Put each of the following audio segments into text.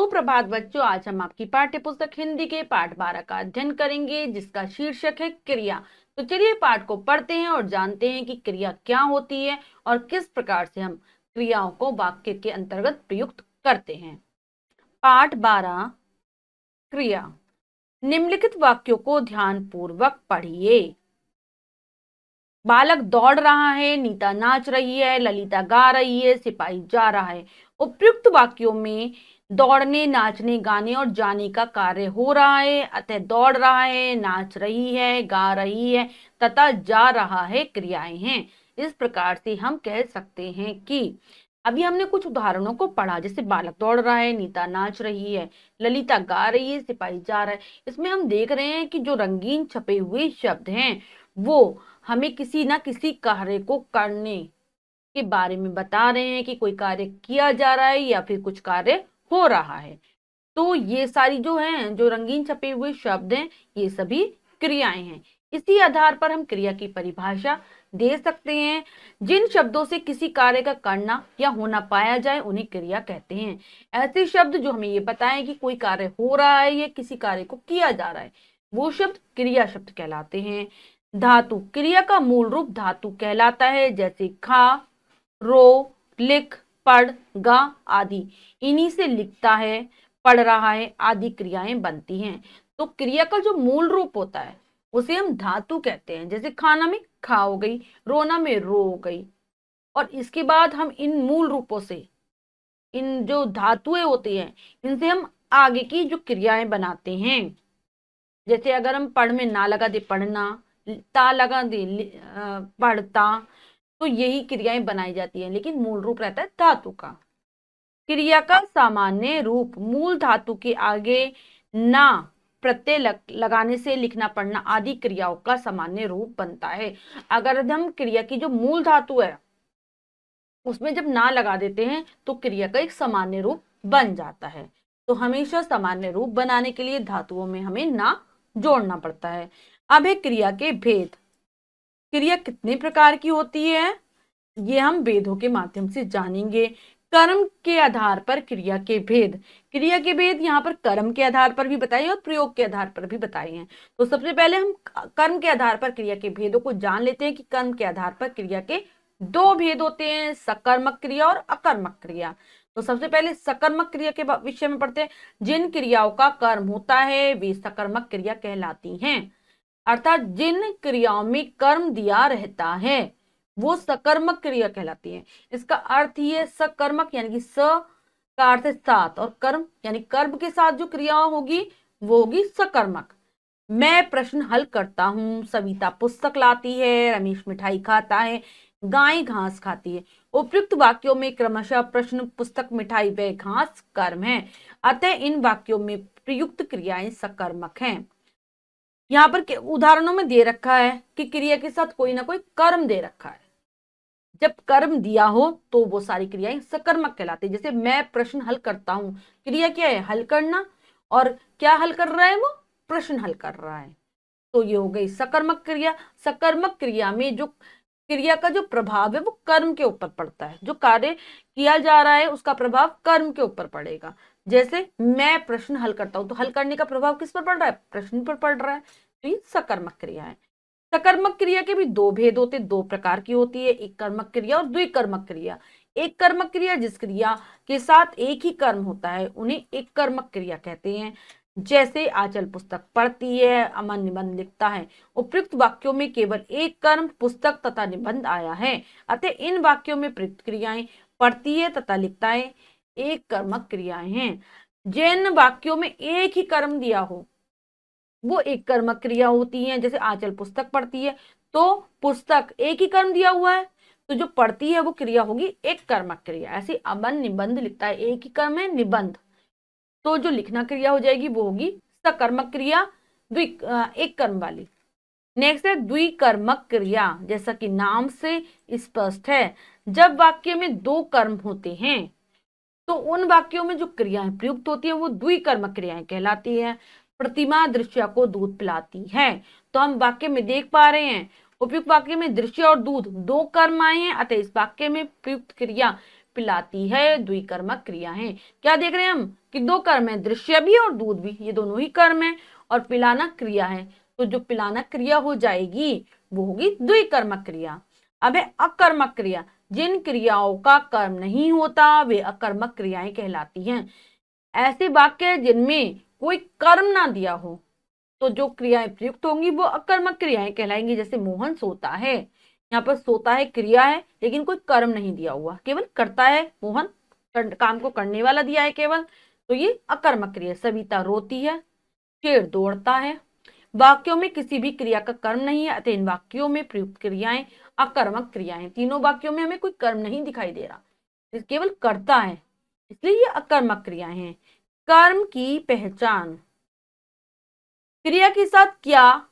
सुप्रभात बच्चों, आज हम आपकी पाठ्य पुस्तक हिंदी के पाठ 12 का अध्ययन करेंगे जिसका शीर्षक है क्रिया। तो चलिए पाठ को पढ़ते हैं और जानते हैं कि क्रिया क्या होती है और किस प्रकार से हम क्रियाओं को वाक्य के अंतर्गत प्रयुक्त करते हैं। पाठ 12 क्रिया। निम्नलिखित वाक्यों को ध्यानपूर्वक पढ़िए। बालक दौड़ रहा है, नीता नाच रही है, ललिता गा रही है, सिपाही जा रहा है। उपयुक्त वाक्यों में दौड़ने, नाचने, गाने और जाने का कार्य हो रहा है, अतः दौड़ रहा है, नाच रही है, गा रही है तथा जा रहा है क्रियाएं हैं। इस प्रकार से हम कह सकते हैं कि अभी हमने कुछ उदाहरणों को पढ़ा, जैसे बालक दौड़ रहा है, नीता नाच रही है, ललिता गा रही है, सिपाही जा रहा है। इसमें हम देख रहे हैं कि जो रंगीन छपे हुए शब्द हैं वो हमें किसी ना किसी कार्य को करने के बारे में बता रहे हैं कि कोई कार्य किया जा रहा है या फिर कुछ कार्य हो रहा है। तो ये सारी जो हैं, जो रंगीन छपे हुए शब्द हैं, ये सभी क्रियाएं हैं। इसी आधार पर हम क्रिया की परिभाषा दे सकते हैं। जिन शब्दों से किसी कार्य का करना या होना पाया जाए उन्हें क्रिया कहते हैं। ऐसे शब्द जो हमें ये बताएं कि कोई कार्य हो रहा है या किसी कार्य को किया जा रहा है, वो शब्द क्रिया शब्द कहलाते हैं। धातु। क्रिया का मूल रूप धातु कहलाता है, जैसे खा, रो, लिख, पढ़, गा आदि। इन्हीं से लिखता है, पढ़ रहा है आदि क्रियाएं बनती हैं। तो क्रिया का जो मूल रूप होता है उसे हम धातु कहते हैं। जैसे खाना में खा हो गई, रोना में रो हो गई। और इसके बाद हम इन मूल रूपों से, इन जो धातुएं होती हैं, इनसे हम आगे की जो क्रियाएं बनाते हैं। जैसे अगर हम पढ़ में ना लगा दे पढ़ना, ता लगा दे पढ़ता, तो यही क्रियाएं बनाई जाती हैं, लेकिन मूल रूप रहता है धातु का। क्रिया का सामान्य रूप। मूल धातु के आगे ना प्रत्यय लगाने से लिखना पढ़ना आदि क्रियाओं का सामान्य रूप बनता है। अगर हम क्रिया की जो मूल धातु है उसमें जब ना लगा देते हैं तो क्रिया का एक सामान्य रूप बन जाता है। तो हमेशा सामान्य रूप बनाने के लिए धातुओं में हमें ना जोड़ना पड़ता है। अब है क्रिया के भेद। क्रिया कितने प्रकार की होती है ये हम भेदों के माध्यम से जानेंगे। कर्म के आधार पर क्रिया के भेद। क्रिया के भेद यहाँ पर कर्म के आधार पर भी बताए और प्रयोग के आधार पर भी बताए हैं। तो सबसे पहले हम कर्म के आधार पर क्रिया के भेदों को जान लेते हैं कि कर्म के आधार पर क्रिया के दो भेद होते हैं, सकर्मक क्रिया और अकर्मक क्रिया। तो सबसे पहले सकर्मक क्रिया के विषय में पढ़ते हैं। जिन क्रियाओं का कर्म होता है वे सकर्मक क्रिया कहलाती हैं। अर्थात जिन क्रियाओं में कर्म दिया रहता है वो सकर्मक क्रिया कहलाती है। इसका अर्थ ही है सकर्मक, यानी कि स का अर्थ है साथ और कर्म यानी कर्म के साथ जो क्रिया होगी वो होगी सकर्मक। मैं प्रश्न हल करता हूँ, सविता पुस्तक लाती है, रमेश मिठाई खाता है, गाय घास खाती है। उपयुक्त वाक्यों में क्रमशः प्रश्न, पुस्तक, मिठाई व घास कर्म है, अतः इन वाक्यों में प्रयुक्त क्रियाएं सकर्मक हैं। यहाँ पर उदाहरणों में दे रखा है कि क्रिया के साथ कोई ना कोई कर्म दे रखा है। जब कर्म दिया हो तो वो सारी क्रियाएं सकर्मक कहलाती है। जैसे मैं प्रश्न हल करता हूं, क्रिया क्या है? हल करना। और क्या हल कर रहा है? वो प्रश्न हल कर रहा है। तो ये हो गई सकर्मक क्रिया। सकर्मक क्रिया में जो क्रिया का जो प्रभाव है वो कर्म के ऊपर पड़ता है। जो कार्य किया जा रहा है उसका प्रभाव कर्म के ऊपर पड़ेगा। जैसे मैं प्रश्न हल करता हूं तो हल करने का प्रभाव किस पर पड़ रहा है? प्रश्न पर पड़ रहा है। तो ये सकर्मक क्रिया है। सकर्मक क्रिया के भी दो भेद होते, दो प्रकार की होती है, एक कर्मक क्रिया और द्विकर्मक क्रिया। एक कर्मक क्रिया जिस क्रिया के साथ एक ही कर्म होता है उन्हें एक कर्मक क्रिया कहते हैं। जैसे आंचल पुस्तक पढ़ती है, अमन निबंध लिखता है। उपयुक्त वाक्यों में केवल एक कर्म पुस्तक तथा निबंध आया है, अतः इन वाक्यों में प्रयुक्त क्रियाएं पढ़ती है तथा लिखता है एक कर्मक क्रियाएं हैं। जिन वाक्यों में एक ही कर्म दिया हो वो एक कर्मक क्रिया होती है। जैसे आंचल पुस्तक पढ़ती है तो पुस्तक एक ही कर्म दिया हुआ है, तो जो पढ़ती है वो क्रिया होगी एक कर्मक क्रिया। ऐसे अमन निबंध लिखता है, एक ही कर्म है निबंध, तो जो लिखना क्रिया हो जाएगी वो होगी सकर्मक क्रिया, एक कर्म वाली। नेक्स्ट है द्विकर्मक क्रिया। जैसा कि नाम से स्पष्ट है, जब वाक्य में दो कर्म होते हैं तो उन वाक्यों में जो क्रियाएं प्रयुक्त होती है वो द्विकर्मक क्रियाएं कहलाती है। प्रतिमा दृश्य को दूध पिलाती है, तो हम वाक्य में देख पा रहे हैं उपयुक्त वाक्य में दृश्य और दूध दो कर्म आए हैं, अतः इस वाक्य में प्रयुक्त क्रिया पिलाती है द्विकर्मक क्रिया है। क्या देख रहे हैं हम कि दो कर्म है, दृश्य भी और दूध भी, ये दोनों ही कर्म है और पिलाना क्रिया है। तो जो पिलाना क्रिया हो जाएगी वो होगी द्विकर्मक क्रिया। अब है अकर्मक क्रिया, जिन क्रियाओं का कर्म नहीं होता वे अकर्मक क्रियाएं कहलाती हैं। ऐसे वाक्य जिनमें कोई कर्म ना दिया हो तो जो क्रियाएं प्रयुक्त होंगी वो अकर्मक क्रियाएं कहलाएंगी। जैसे मोहन सोता है, यहाँ पर सोता है क्रिया है लेकिन कोई कर्म नहीं दिया हुआ, केवल करता है मोहन, काम को करने वाला दिया है केवल, तो ये अकर्मक क्रिया। सविता रोती है, शेर दौड़ता है। वाक्यों में किसी भी क्रिया का कर्म नहीं है, अतः इन वाक्यों में प्रयुक्त क्रियाएं अकर्मक क्रियाएं। तीनों वाक्यों में हमें कोई कर्म नहीं दिखाई दे रहा, केवल करता है, इसलिए ये अकर्मक क्रियाएं हैं। कर्म की पहचान, क्रिया के साथ क्या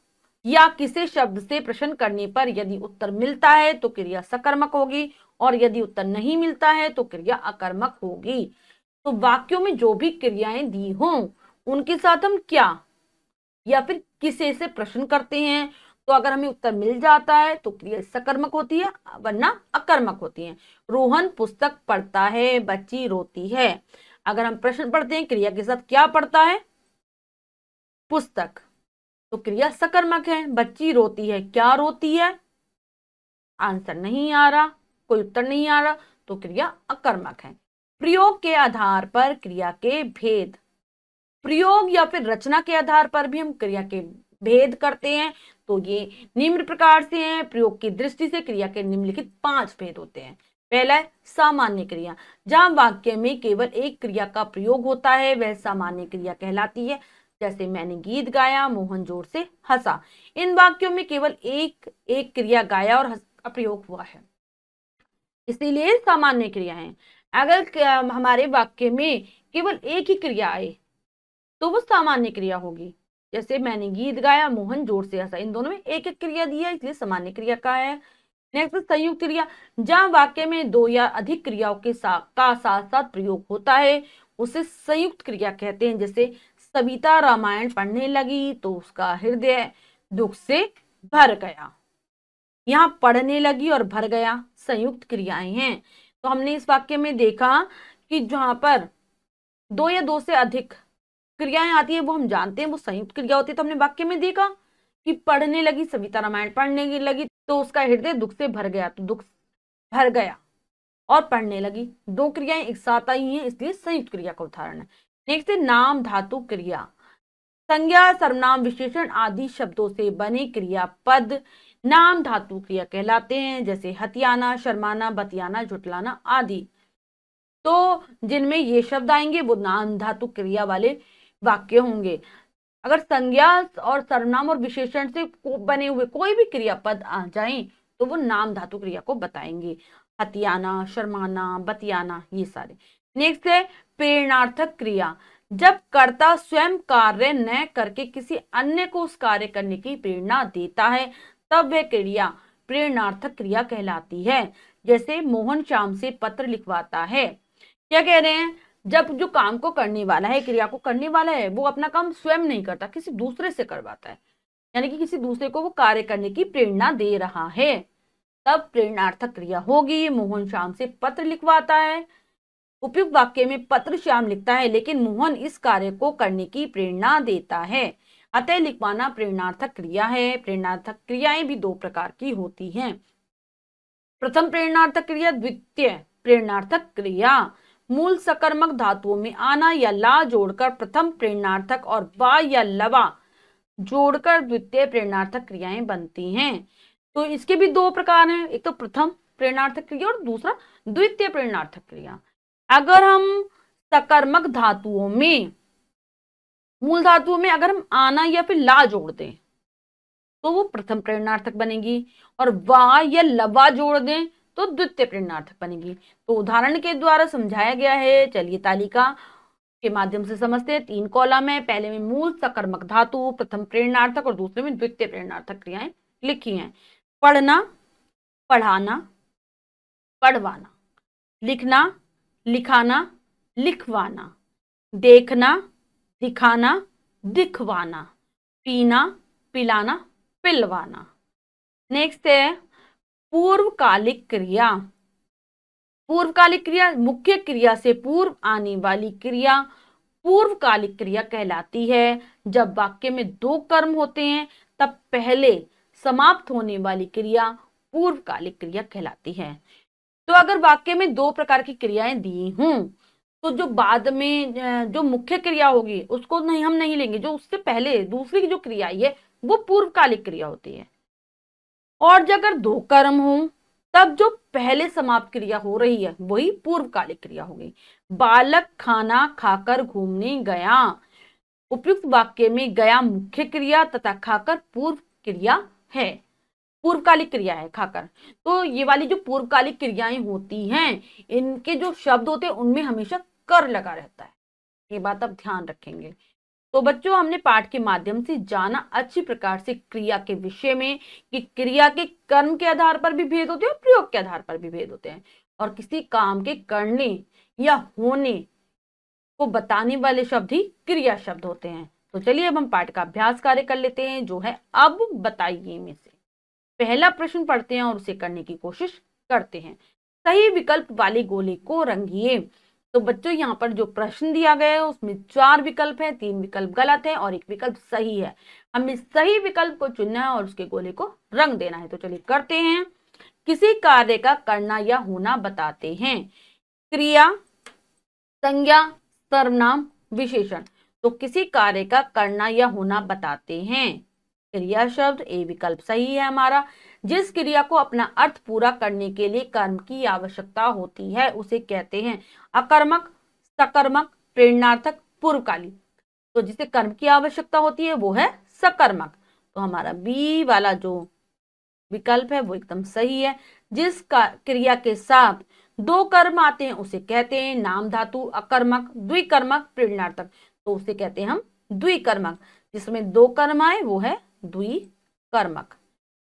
या किसे शब्द से प्रश्न करने पर यदि उत्तर मिलता है तो क्रिया सकर्मक होगी और यदि उत्तर नहीं मिलता है तो क्रिया अकर्मक होगी। तो वाक्यों में जो भी क्रियाएं दी हों उनके साथ हम क्या या फिर किसे से प्रश्न करते हैं, तो अगर हमें उत्तर मिल जाता है तो क्रिया सकर्मक होती है वरना अकर्मक होती है। रोहन पुस्तक पढ़ता है, बच्ची रोती है। अगर हम प्रश्न पढ़ते हैं क्रिया के साथ क्या पढ़ता है, पुस्तक, तो क्रिया सकर्मक है। बच्ची रोती है, क्या रोती है, आंसर नहीं आ रहा, कोई उत्तर नहीं आ रहा, तो क्रिया अकर्मक है। प्रयोग के आधार पर क्रिया के भेद, प्रयोग या फिर रचना के आधार पर भी हम क्रिया के भेद करते हैं। तो ये निम्न प्रकार से हैं। प्रयोग की दृष्टि से क्रिया के निम्नलिखित 5 भेद होते हैं। पहला है सामान्य क्रिया, जहां वाक्य में केवल एक क्रिया का प्रयोग होता है वह सामान्य क्रिया कहलाती है। जैसे मैंने गीत गाया, मोहन जोर से हंसा। इन वाक्यों में केवल एक क्रिया गाया और का प्रयोग हुआ है, इसीलिए सामान्य क्रिया है। अगर हमारे वाक्य में केवल एक ही क्रिया आए तो वो सामान्य क्रिया होगी। जैसे मैंने गीत गाया, मोहन जोर से हंसा, इन दोनों में एक एक क्रिया दी है इसलिए सामान्य क्रिया का है। नेक्स्ट संयुक्त क्रिया, जहां वाक्य में 2 या अधिक क्रियाओं के साथ साथ प्रयोग होता है उसे संयुक्त क्रिया कहते हैं। जैसे सविता रामायण पढ़ने लगी तो उसका हृदय दुख से भर गया। यहाँ पढ़ने लगी और भर गया संयुक्त क्रियाएं हैं। तो हमने इस वाक्य में देखा कि जहां पर 2 या 2 से अधिक क्रियाएं आती है वो हम जानते हैं वो संयुक्त क्रिया होती है। तो हमने वाक्य में देखा कि पढ़ने लगी, सविता रामायण पढ़ने लगी तो उसका हृदय दुख से भर गया, तो दुख भर गया और पढ़ने लगी, 2 क्रियाएं एक साथ आई हैं इसलिए संयुक्त क्रिया का उदाहरण है। नेक्स्ट है नाम धातु क्रिया, संज्ञा सर्वनाम विशेषण आदि शब्दों से बने क्रियापद नाम धातु क्रिया कहलाते हैं। जैसे हथियाना, शर्माना, बतियाना, झुटलाना आदि। तो जिनमें ये शब्द आएंगे वो नाम धातु क्रिया वाले वाक्य होंगे। अगर संज्ञा और सर्वनाम और विशेषण से बने हुए कोई भी क्रियापद आ जाएं तो वो नाम धातु क्रिया को बताएंगे। हथियाना, शर्माना, बतियाना, ये सारे। नेक्स्ट है प्रेरणार्थक क्रिया, जब कर्ता स्वयं कार्य न करके किसी अन्य को उस कार्य करने की प्रेरणा देता है तब वह क्रिया प्रेरणार्थक क्रिया कहलाती है। जैसे मोहन श्याम से पत्र लिखवाता है। क्या कह रहे हैं, जब जो काम को करने वाला है, क्रिया को करने वाला है, वो अपना काम स्वयं नहीं करता, किसी दूसरे से करवाता है, यानी कि किसी दूसरे को वो कार्य करने की प्रेरणा दे रहा है, तब प्रेरणार्थक क्रिया होगी। मोहन श्याम से पत्र लिखवाता है, उपयुक्त वाक्य में पत्र श्याम लिखता है लेकिन मोहन इस कार्य को करने की प्रेरणा देता है, अतः लिखवाना प्रेरणार्थक क्रिया है। प्रेरणार्थक क्रियाएं भी 2 प्रकार की होती हैं, प्रथम प्रेरणार्थक क्रिया, द्वितीय प्रेरणार्थक क्रिया। मूल सकर्मक धातुओं में आना या ला जोड़कर प्रथम प्रेरणार्थक और वा या लवा जोड़कर द्वितीय प्रेरणार्थक क्रियाएं बनती हैं। तो इसके भी 2 प्रकार हैं, एक तो प्रथम प्रेरणार्थक क्रिया और दूसरा द्वितीय प्रेरणार्थक क्रिया। अगर हम सकर्मक धातुओं में, मूल धातुओं में अगर हम आना या फिर ला जोड़ दें तो वो प्रथम प्रेरणार्थक बनेगी और वा या लवा जोड़ दें तो द्वितीय प्रेरणार्थक बनेगी। तो उदाहरण के द्वारा समझाया गया है, चलिए तालिका के माध्यम से समझते हैं। 3 कॉलम है, पहले में मूल सकर्मक धातु, प्रथम प्रेरणार्थक और दूसरे में द्वितीय प्रेरणार्थक क्रियाएं लिखी हैं। पढ़ना, पढ़ाना, पढ़वाना, लिखना, लिखाना, लिखवाना, देखना, दिखाना, दिखवाना, पीना, पिलाना, पिलवाना। नेक्स्ट है पूर्वकालिक क्रिया। पूर्वकालिक क्रिया, मुख्य क्रिया से पूर्व आने वाली क्रिया पूर्वकालिक क्रिया कहलाती है। जब वाक्य में दो कर्म होते हैं तब पहले समाप्त होने वाली क्रिया पूर्वकालिक क्रिया कहलाती है। तो अगर वाक्य में दो प्रकार की क्रियाएं दी हूं तो जो बाद में जो मुख्य क्रिया होगी उसको नहीं, हम नहीं लेंगे। जो उससे पहले दूसरी की जो क्रिया आई है वो पूर्वकालिक क्रिया होती है। और जब अगर दो कर्म हो तब जो पहले समाप्त क्रिया हो रही है वही पूर्वकालिक क्रिया होगी। बालक खाना खाकर घूमने गया। उपयुक्त वाक्य में गया मुख्य क्रिया तथा खाकर पूर्व क्रिया है, पूर्वकालिक क्रिया है खाकर। तो ये वाली जो पूर्वकालिक क्रियाएं होती हैं इनके जो शब्द होते हैं उनमें हमेशा कर लगा रहता है। ये बात आप ध्यान रखेंगे। तो बच्चों, हमने पाठ के माध्यम से जाना अच्छी प्रकार से क्रिया के विषय में कि क्रिया के कर्म के आधार पर भी भेद होते हैं और प्रयोग के आधार पर भी भेद होते हैं, और किसी काम के करने या होने को बताने वाले शब्द ही क्रिया शब्द होते हैं। तो चलिए अब हम पाठ का अभ्यास कार्य कर लेते हैं, जो है अब बताइए में से पहला प्रश्न पढ़ते हैं और उसे करने की कोशिश करते हैं। सही विकल्प वाले गोले को रंगिए। तो बच्चों, यहाँ पर जो प्रश्न दिया गया है उसमें 4 विकल्प है, 3 विकल्प गलत है और 1 विकल्प सही है। हमें सही विकल्प को चुनना है और उसके गोले को रंग देना है। तो चलिए करते हैं। किसी कार्य का करना या होना बताते हैं। क्रिया, संज्ञा, सर्वनाम, विशेषण। तो किसी कार्य का करना या होना बताते हैं। क्रिया शब्द, ए विकल्प सही है हमारा। जिस क्रिया को अपना अर्थ पूरा करने के लिए कर्म की आवश्यकता होती है उसे कहते हैं अकर्मक, सकर्मक, प्रेरणार्थक, पूर्वकालिक। तो जिसे कर्म की आवश्यकता होती है वो है सकर्मक। तो हमारा बी वाला जो विकल्प है वो एकदम सही है। जिस क्रिया के साथ दो कर्म आते हैं उसे कहते हैं नाम धातु, अकर्मक, द्विकर्मक, प्रेरणार्थक। तो उसे कहते हैं हम द्विकर्मक। जिसमें दो कर्म आए वो है द्विकर्मक।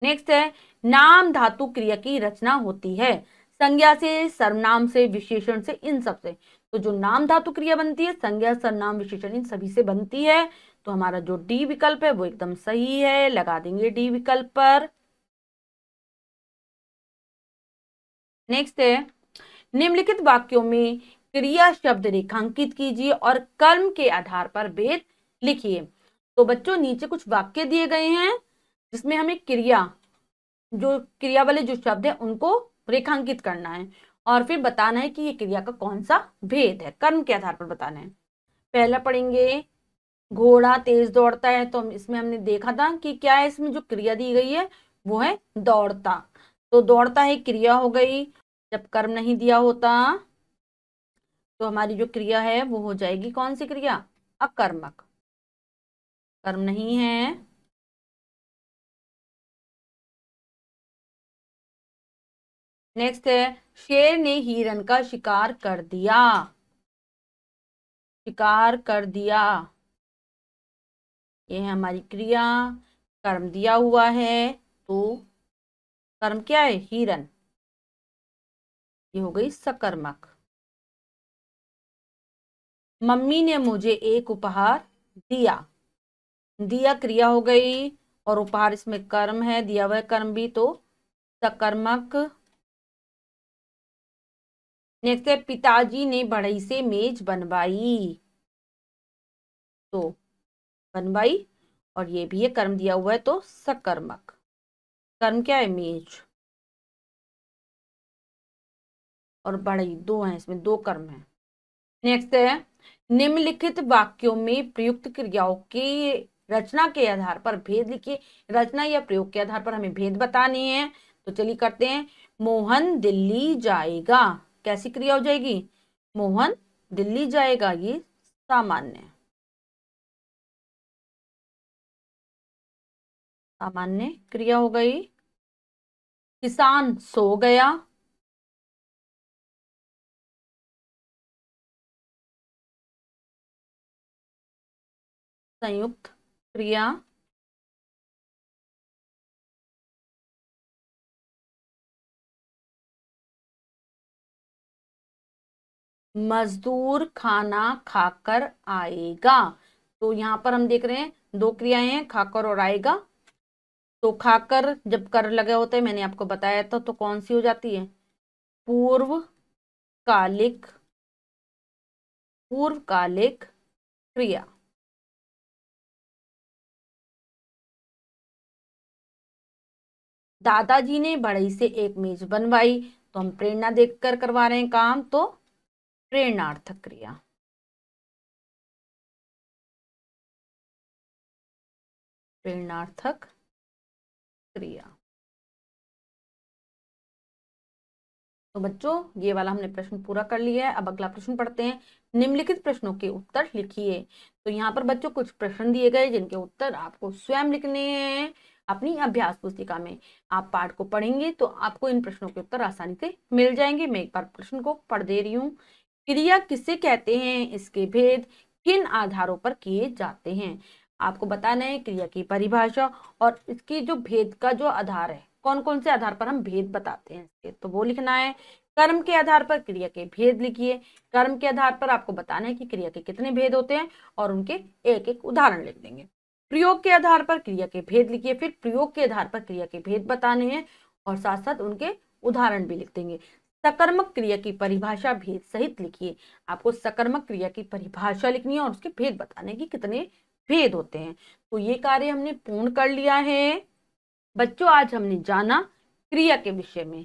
नेक्स्ट है, नाम धातु क्रिया की रचना होती है संज्ञा से, सर्वनाम से, विशेषण से, इन सब से। तो जो नाम धातु क्रिया बनती है संज्ञा, सर्वनाम, विशेषण इन सभी से बनती है। तो हमारा जो डी विकल्प है वो एकदम सही है, लगा देंगे डी विकल्प पर। नेक्स्ट है, निम्नलिखित वाक्यों में क्रिया शब्द रेखांकित कीजिए और कर्म के आधार पर भेद लिखिए। तो बच्चों, नीचे कुछ वाक्य दिए गए हैं जिसमें हमें क्रिया वाले जो शब्द है उनको रेखांकित करना है और फिर बताना है कि ये क्रिया का कौन सा भेद है, कर्म के आधार पर बताना है। पहला पढ़ेंगे, घोड़ा तेज दौड़ता है। तो इसमें हमने देखा था कि क्या है, इसमें जो क्रिया दी गई है वो है दौड़ता। तो दौड़ता है क्रिया हो गई। जब कर्म नहीं दिया होता तो हमारी जो क्रिया है वो हो जाएगी कौन सी क्रिया, अकर्मक। कर्म नहीं है। नेक्स्ट है, शेर ने हिरन का शिकार कर दिया। शिकार कर दिया, ये है हमारी क्रिया। कर्म दिया हुआ है तो कर्म क्या है, हिरन। ये हो गई सकर्मक। मम्मी ने मुझे एक उपहार दिया। दिया क्रिया हो गई और उपहार इसमें कर्म है, दिया हुआ कर्म भी, तो सकर्मक। नेक्स्ट है, पिताजी ने बढ़ई से मेज बनवाई। तो बनवाई और ये भी है कर्म दिया हुआ है तो सकर्मक। कर्म क्या है, मेज, और बढ़ई दो है, इसमें दो कर्म है। नेक्स्ट है, निम्नलिखित वाक्यों में प्रयुक्त क्रियाओं की रचना के आधार पर भेद लिखिए। रचना या प्रयोग के आधार पर हमें भेद बताने हैं। तो चलिए करते हैं। मोहन दिल्ली जाएगा, कैसी क्रिया हो जाएगी, मोहन दिल्ली जाएगा, ये सामान्य, सामान्य क्रिया हो गई। किसान सो गया, संयुक्त क्रिया। मजदूर खाना खाकर आएगा। तो यहाँ पर हम देख रहे हैं दो क्रियाएं हैं, खाकर और आएगा। तो खाकर जब कर लगे होते हैं, मैंने आपको बताया था, तो कौन सी हो जाती है, पूर्व कालिक, पूर्वकालिक क्रिया। दादाजी ने बढ़ई से एक मेज बनवाई, तो हम प्रेरणा देखकर करवा रहे हैं काम, तो प्रेरणार्थक क्रिया। प्रेरणार्थक क्रिया। तो बच्चों ये वाला हमने प्रश्न पूरा कर लिया है। अब अगला प्रश्न पढ़ते हैं। निम्नलिखित प्रश्नों के उत्तर लिखिए। तो यहाँ पर बच्चों कुछ प्रश्न दिए गए जिनके उत्तर आपको स्वयं लिखने हैं अपनी अभ्यास पुस्तिका में। आप पाठ को पढ़ेंगे तो आपको इन प्रश्नों के उत्तर आसानी से मिल जाएंगे। मैं एक बार प्रश्न को पढ़ दे रही हूँ। क्रिया किसे कहते हैं, इसके भेद किन आधारों पर किए जाते हैं। आपको बताना है क्रिया की परिभाषा और इसकी जो भेद का जो आधार है, कौन कौन से आधार पर हम भेद बताते हैं इसके, तो वो लिखना है। कर्म के आधार पर क्रिया के भेद लिखिए। कर्म के आधार पर आपको बताना है कि क्रिया के कितने भेद होते हैं और उनके एक एक उदाहरण लिख देंगे। प्रयोग के आधार पर क्रिया के भेद लिखिए, फिर प्रयोग के आधार पर क्रिया के भेद बताने हैं और साथ साथ उनके उदाहरण भी लिख देंगे। सकर्मक क्रिया की परिभाषा भेद सहित लिखिए। आपको सकर्मक क्रिया की परिभाषा लिखनी है और उसके भेद बताने की कितने भेद होते हैं। तो ये कार्य हमने पूर्ण कर लिया है। बच्चों आज हमने जाना क्रिया के विषय में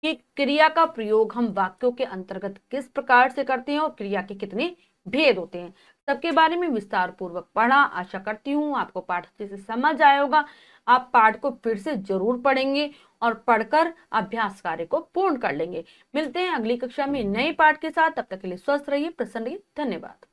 कि क्रिया का प्रयोग हम वाक्यों के अंतर्गत किस प्रकार से करते हैं और क्रिया के कितने भेद होते हैं, सबके बारे में विस्तार पूर्वक पढ़ा। आशा करती हूँ आपको पाठ अच्छे से समझ आया होगा। आप पाठ को फिर से जरूर पढ़ेंगे और पढ़कर अभ्यास कार्य को पूर्ण कर लेंगे। मिलते हैं अगली कक्षा में नए पाठ के साथ। तब तक के लिए स्वस्थ रहिए, प्रसन्न रहिए। धन्यवाद।